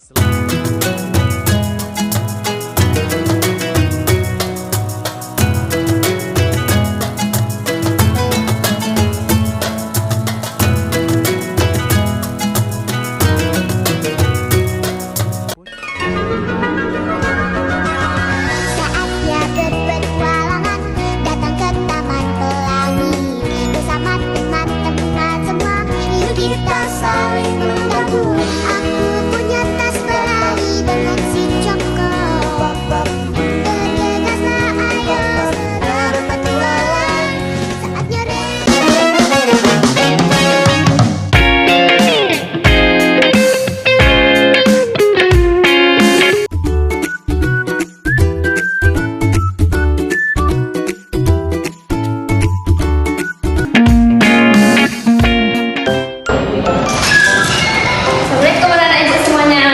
Saatnya berpetualangan, datang ke Taman Pelangi bersama teman-teman semua. Yuk kita saling membantu. Aku punya tas pelangi dengan si Joko. Bergegaslah ayo segera berpetualang. Saatnya Assalamualaikum anak-anak ibu semuanya.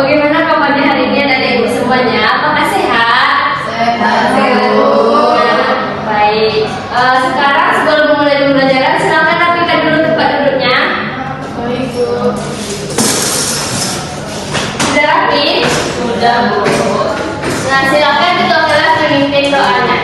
Bagaimana kabarnya hari ini anak-anak ibu semuanya? Apakah sehat? Sehat. Baik. Sekarang sebelum memulai pembelajaran, silakan rapikan dulu tempat duduknya. Sudah rapi? Sudah, Bu. Nah, silakan ketua kelas memimpin doanya.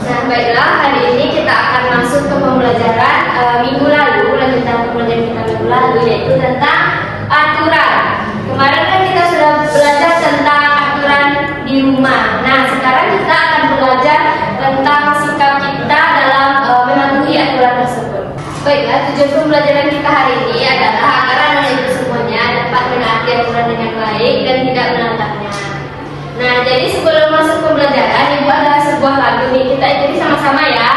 Nah, baiklah, hari ini kita akan masuk ke pembelajaran minggu lalu, lanjutan pembelajaran kita minggu lalu, yaitu tentang aturan. Kemarin kan kita sudah belajar tentang aturan di rumah. Nah, sekarang kita akan belajar tentang sikap kita dalam mematuhi aturan tersebut. Baiklah, tujuan pembelajaran kita hari ini adalah agar anak ibu semuanya dapat menaati aturan dengan baik dan tidak melanggarnya. Nah, jadi sebelum masuk pembelajaran, ibu ada sebuah lagu nih, kita ikuti sama-sama ya.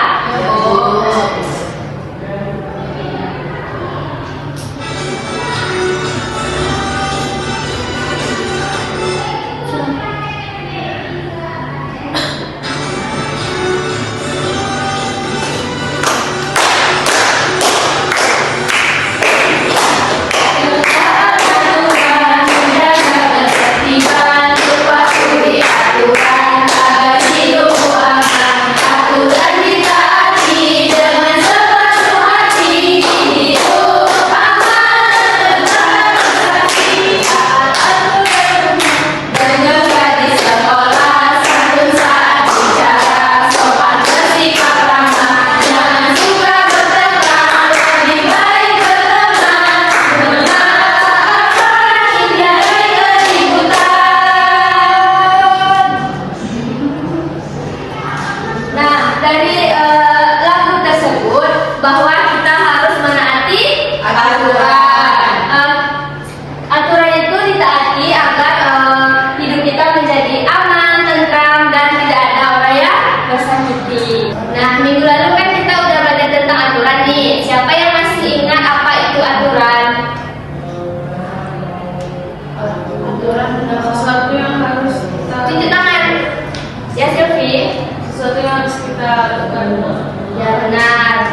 Nah, dari lagu tersebut bahwa kita harus menaati aturan. Aturan itu ditaati agar hidup kita menjadi aman, tentram, dan tidak ada orang yang tersakiti. Nah, minggu lalu kan kita udah belajar tentang aturan nih. Siapa yang masih ingat apa itu aturan? Aturan adalah sesuatu yang harus kita Tunjuk tangan. Ya, Sylvie. sesuatu yang harus kita lakukan. Ya, benar.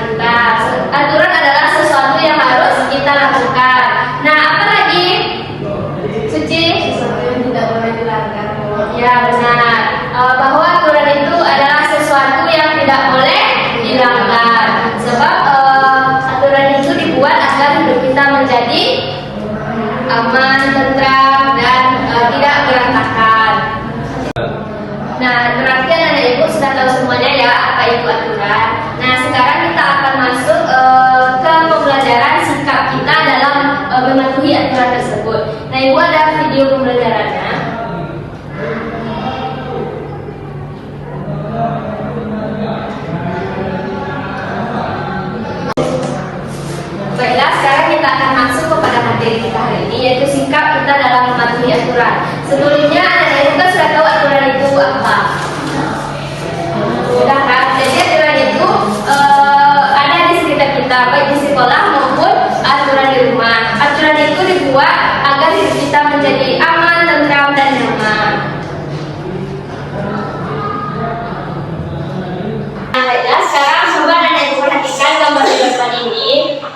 Aturan adalah sesuatu yang harus kita lakukan. Nah, apa lagi? Suci? Sesuatu yang tidak boleh dilanggar. Ya, benar. Bahwa aturan itu adalah sesuatu yang tidak boleh dilanggar. Sebab aturan itu dibuat agar hidup kita menjadi aman, tentram, dan tidak berantakan. Nah, berarti anak ibu sudah tahu semuanya ya apa itu aturan. Nah, sekarang kita akan masuk ke pembelajaran sikap kita dalam mematuhi aturan tersebut. Nah, ibu ada video pembelajarannya.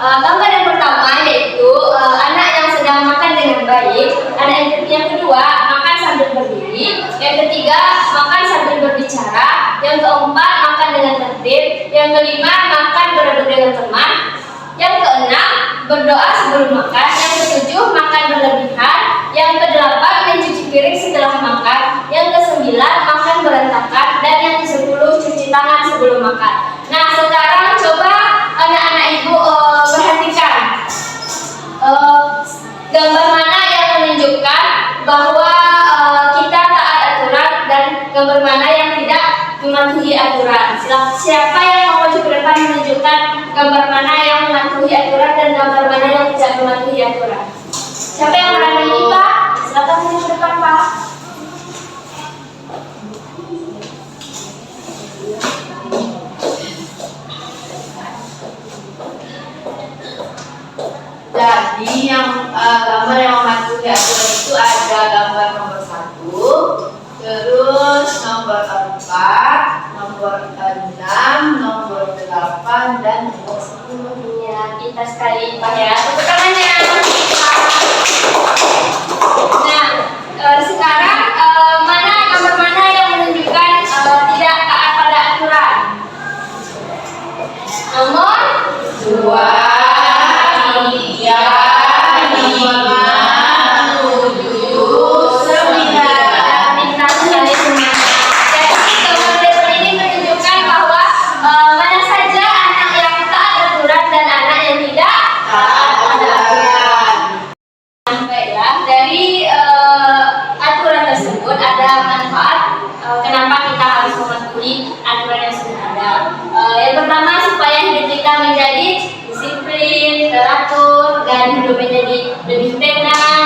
Gambar yang pertama yaitu anak yang sedang makan dengan baik. Anak yang kedua makan sambil berdiri. Yang ketiga makan sambil berbicara. Yang keempat makan dengan tertib. Yang kelima makan berebut dengan teman. Yang keenam berdoa sebelum makan. Yang ketujuh makan berlebihan. Yang kedelapan mencuci piring setelah makan. Yang kesembilan makan berantakan. Dan yang kesepuluh cuci tangan sebelum makan. Nah, sekarang coba anak-anak ibu perhatikan gambar mana yang menunjukkan bahwa kita taat aturan dan gambar mana yang tidak mematuhi aturan. Siapa yang mau maju ke depan menunjukkan gambar mana yang mematuhi aturan dan gambar mana yang tidak mematuhi aturan. Siapa yang berani ini, Pak? Silakan maju ke depan, Pak. Jadi yang gambar yang mematuhi aturan itu ada gambar nomor 1, terus nomor 4, nomor 6, nomor 8 dan nomor 10. Ya, kita sekali Pak ya. Tepuk tangannya. Nah, sekarang gambar mana yang menunjukkan tidak taat pada aturan? Nomor 2, 3, 5, 7, 9. Kita sekali semuanya. Jadi gambar ini menunjukkan bahwa mana saja anak yang taat aturan dan anak yang tidak taat pada aturan. Baiklah, dari aturan tersebut ada manfaat kenapa kita harus mematuhi aturan yang sudah ada. Yang pertama supaya hidup kita menjadi disiplin, teratur, dan hidup menjadi lebih tenang,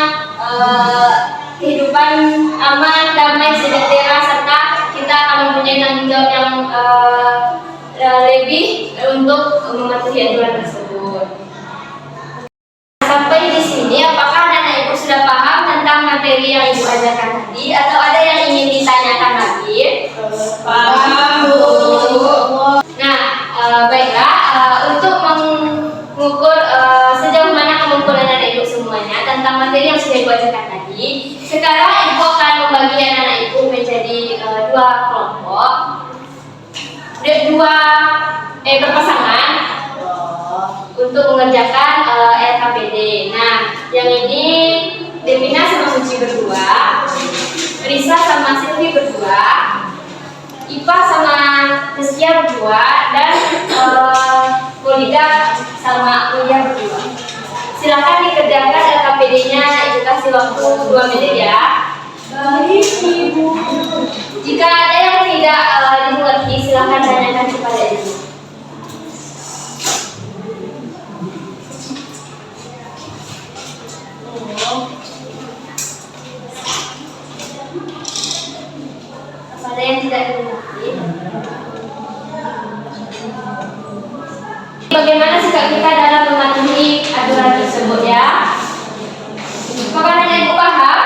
kehidupan aman, damai, sejahtera, serta kita akan mempunyai tanggung jawab yang lebih untuk mematuhi aturan tersebut. Sampai di sini, apakah anak-anak ibu sudah paham tentang materi yang ibu ajarkan tadi, atau ada yang ingin ditanyakan lagi? Paham, Bu. Nah, baiklah, untuk mengukur sejauh mana kemampuan anak-anak ibu semuanya tentang materi yang sudah ibu ajarkan tadi, sekarang ibu akan membagi anak-anak ibu menjadi dua kelompok, berpasangan untuk mengerjakan LKPD. Nah, yang ini Devina sama Suci berdua, Risa sama Silvi berdua, Ipa sama Rizkia berdua, dan Polida sama Uya berdua. Silakan dikerjakan LKPD-nya, Ibu kasih waktu 2 menit ya. Baik, Ibu. Jika ada yang tidak dimengerti, silakan tanyakan kepada Ibu. Ada yang tidak dimengerti? Bagaimana sikap kita dalam mematuhi aturan tersebut ya? Apakah anak ibu paham?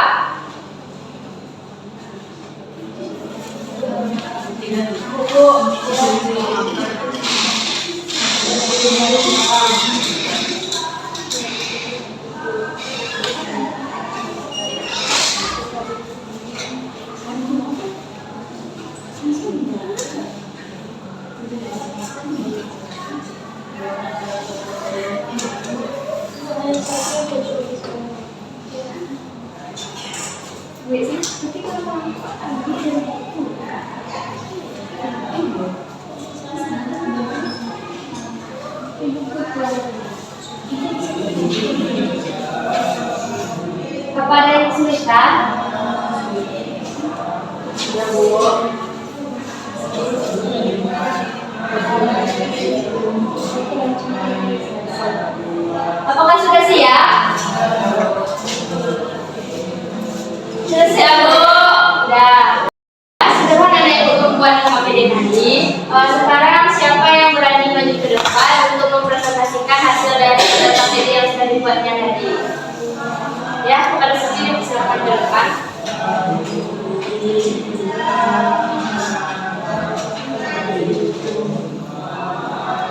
Apa ada yang kesulitan? Ya, Bu. Apakah sudah siap? Sudah siap, Bu? Sudah. Sederhana anak ibu membuat LKPD tadi. Sekarang siapa yang berani maju ke depan untuk mempresentasikan hasil dari LKPD yang sudah dibuatnya tadi? Ya, kepada Suci silakan ke depan.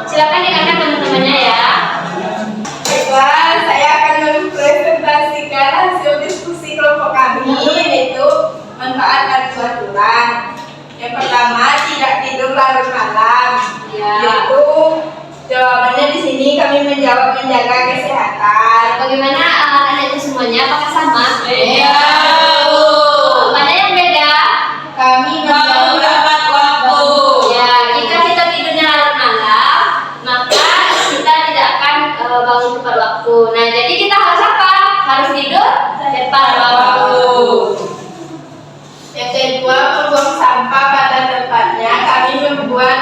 Silakan dengarkan teman-temannya ya. bermanfaat dan aturan. Yang pertama, tidak tidur larut malam. Ya. Yaitu jawabannya di sini kami menjawab menjaga kesehatan. Bagaimana anak itu semuanya? Apakah sama? Beda. Mana yang beda? Kami menjawab tepat waktu. Ya, jika kita tidurnya larut malam, maka kita tidak akan bangun tepat waktu. Nah, jadi kita harus apa? Harus tidur tepat waktu. Yang kedua, membuang sampah pada tempatnya. Kami membuat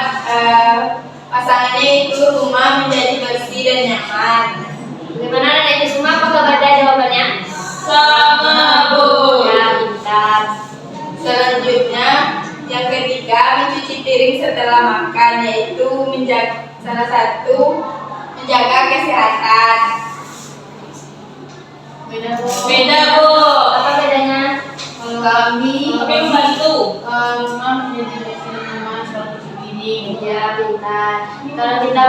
pasangannya itu rumah menjadi bersih dan nyaman. Bagaimana anak itu semua? Apakah ada jawabannya? Sama, Bu. Ya, pintar. Selanjutnya, yang ketiga, mencuci piring setelah makan, yaitu salah satu menjaga kesehatan. Beda, Bu. Beda, Bu. Apa bedanya? Kami Kami membantu. rumah menjadi bersih dan nyaman selalu cuci piring. Ya, pintar. Kalau kita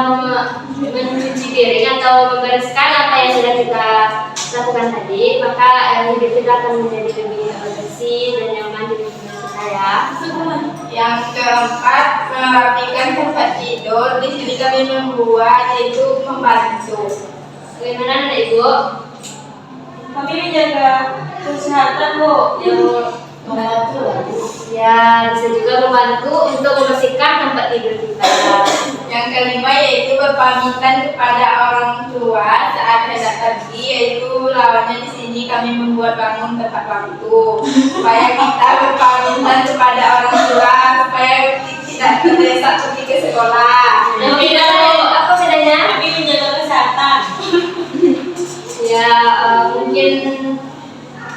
mencuci piring atau membereskan apa yang sudah kita lakukan tadi, maka hidup kita akan menjadi lebih bersih dan nyaman di lingkungan kita ya. Yang keempat, merapikan tempat tidur. Di sini kami membuat, yaitu membantu. Bagaimana anak ibu? Kami menjaga kesehatan, Bu. Ya, bisa juga membantu untuk membersihkan tempat tidur kita. Yang kelima, yaitu berpamitan kepada orang tua saat hendak pergi, yaitu lawannya di sini kami membuat bangun tepat waktu supaya kita berpamitan kepada orang tua supaya tidak terdesak pergi ke sekolah. Beda, Bu. Apa bedanya? Kami menjaga kesehatan. Ya, mungkin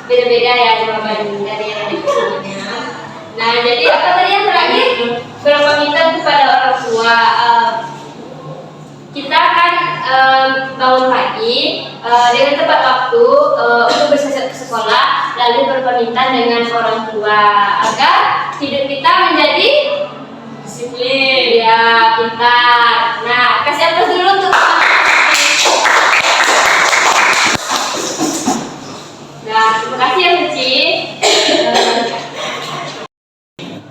beda-beda ya jawaban dari anak semuanya. Nah, jadi apa tadi yang terakhir? Berpamitan kepada orang tua. Kita akan bangun pagi dengan tepat waktu untuk bersiap ke sekolah, lalu berpamitan dengan orang tua agar hidup kita menjadi Disiplin. ya pintar. Nah, kasih aplaus dulu untuk nah, terima kasih ya Suci.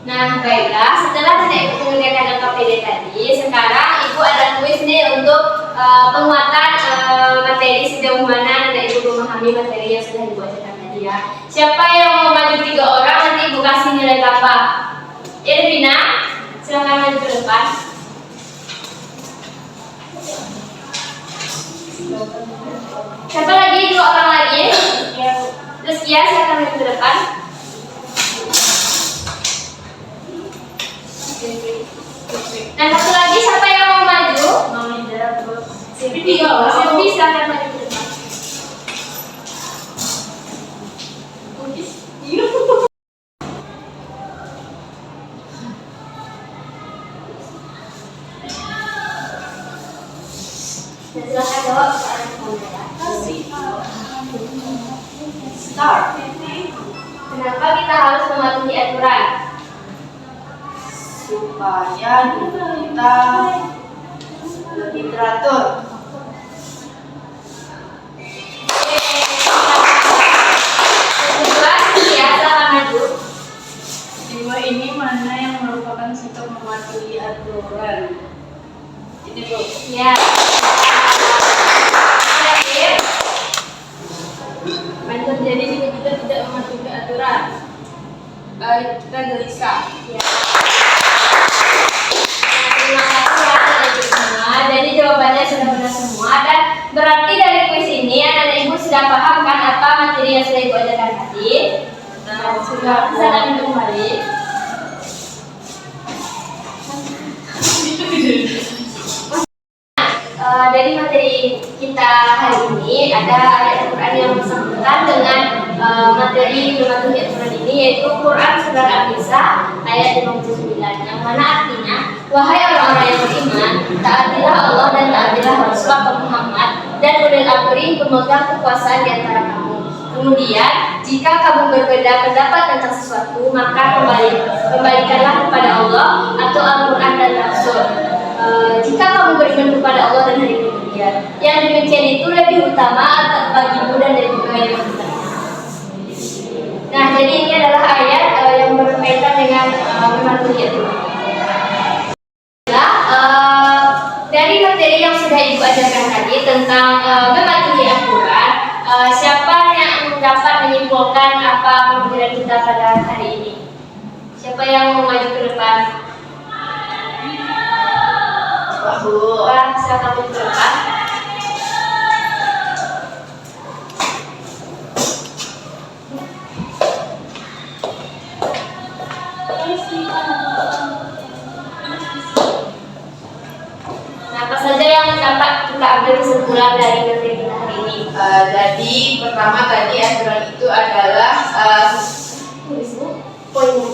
Nah, baiklah, setelah Nenek Ibu mengerjakan KPD tadi, sekarang Ibu ada kuis nih untuk penguatan materi sejauh mana Nenek Ibu memahami materi yang sudah Ibu ajarkan tadi ya. Siapa yang mau maju 3 orang, nanti Ibu kasih nilai tambah. Ya, Devina, silakan maju ke depan. Siapa lagi? 2 orang lagi. Terus ya, silakan maju ke depan. Nah, satu lagi siapa yang mau maju? Silvi, silakan maju ke depan. Nah, silakan jawab soalan pertama ya. Start. Kenapa kita harus mematuhi aturan? Supaya kita lebih teratur. Kedua, ya, silakan maju. Jiwa ini mana yang merupakan sikap mematuhi aturan? Ini Bu. Ya. Terakhir. Banyak terjadi jika kita tidak mematuhi aturan. Kita gelisah. Ya. Terima kasih ya anak-anak semua. Jadi jawabannya sudah benar semua dan berarti dari kuis ini anak-anak ibu sudah paham kan apa materi yang sudah ibu ajarkan tadi. Sudah silakan kembali. Dari materi kita hari ini ada ayat Al-Quran yang bersangkutan dengan materi mematuhi aturan ini, yaitu Quran Surat An-Nisa ayat 59 yang mana artinya, wahai orang-orang yang beriman, taatilah Allah dan taatilah Rasulullah Muhammad dan ulil amri pemegang kekuasaan di antara kamu. Kemudian, jika kamu berbeda pendapat tentang sesuatu, maka kembalikanlah kepada Allah atau Al-Quran dan Rasul. Jika kamu beriman kepada Allah dan hari kemudian, yang demikian itu lebih utama bagimu dan juga yang bertanya. Nah, jadi ini adalah ayat yang mau maju ke depan? Bu. Silakan maju ke depan. Nah, apa saja yang dapat kita ambil kesimpulan dari materi kita hari ini? Jadi pertama tadi aturan itu adalah Poinnya.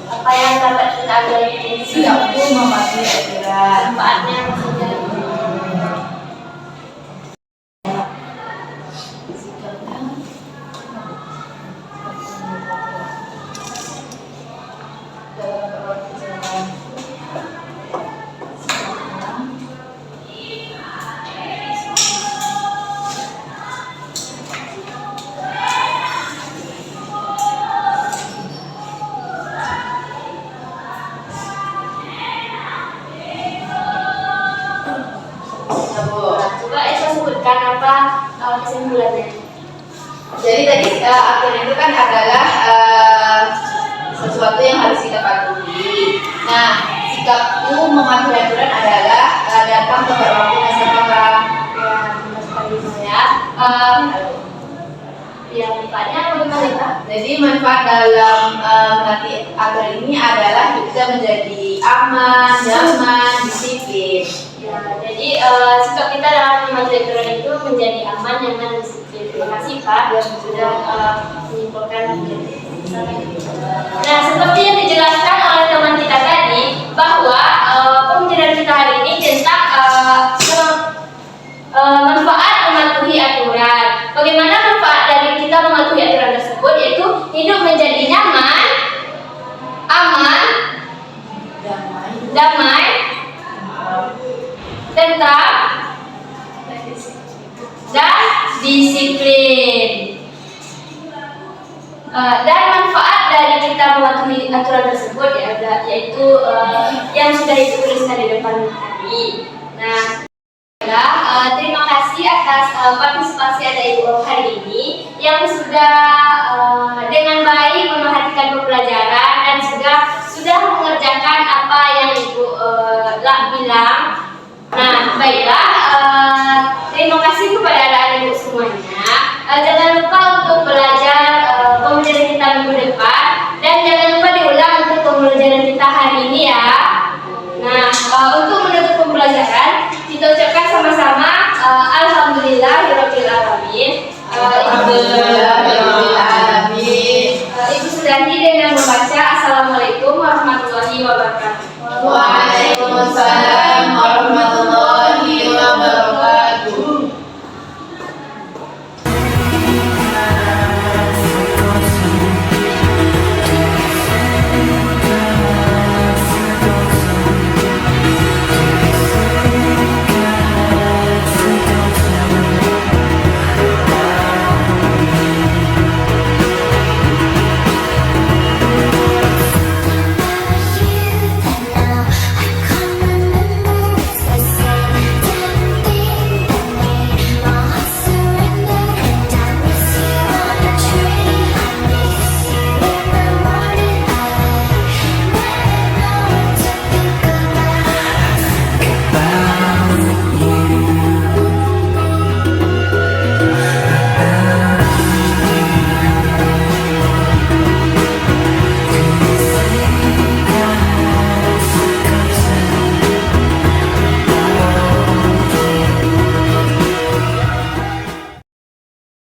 Apa yang dapat kita ambil dari ini? sikapku mematuhi aturan. Manfaatnya apa saja? Dalam perjalanan. Coba Esa sebutkan apa kesimpulannya. Jadi tadi aturan itu kan adalah sesuatu yang harus kita patuhi. Nah, sikapku mematuhi aturan adalah datang tepat waktu dan sekolah. Ya, benar sekali saya. Yang manfaatnya bagaimana Kak? Jadi manfaat dalam melatih aturan ini adalah kita menjadi aman, nyaman, disiplin. Ya, jadi sikap kita dalam mematuhi aturan itu menjadi aman, nyaman, dan disiplin. Terima kasih Pak yang sudah menyimpulkan. Nah, seperti yang dijelaskan oleh teman kita tadi, bahwa pembelajaran kita hari ini tentang manfaat mematuhi aturan. Bagaimana manfaat dari kita mematuhi aturan tersebut, yaitu hidup menjadi nyaman, aman, damai, tentram, dan disiplin. Dan manfaat dari kita mematuhi aturan tersebut yaitu yang sudah dituliskan di depan tadi. Nah, terima kasih atas partisipasi ada Ibu hari ini yang sudah dengan baik memerhatikan pembelajaran dan sudah mengerjakan apa yang Ibu bilang. Nah, baiklah, terima kasih kepada anak-anak Ibu semuanya. Jangan lupa untuk belajar pembelajaran kita minggu depan dan jangan lupa diulang untuk pembelajaran kita hari ini ya. Nah, untuk menutup pembelajaran kita ucapkan sama-sama alhamdulillahirobbilalamin. Ibu sudahi dengan membaca Assalamualaikum warahmatullahi wabarakatuh. Waalaikumsalam.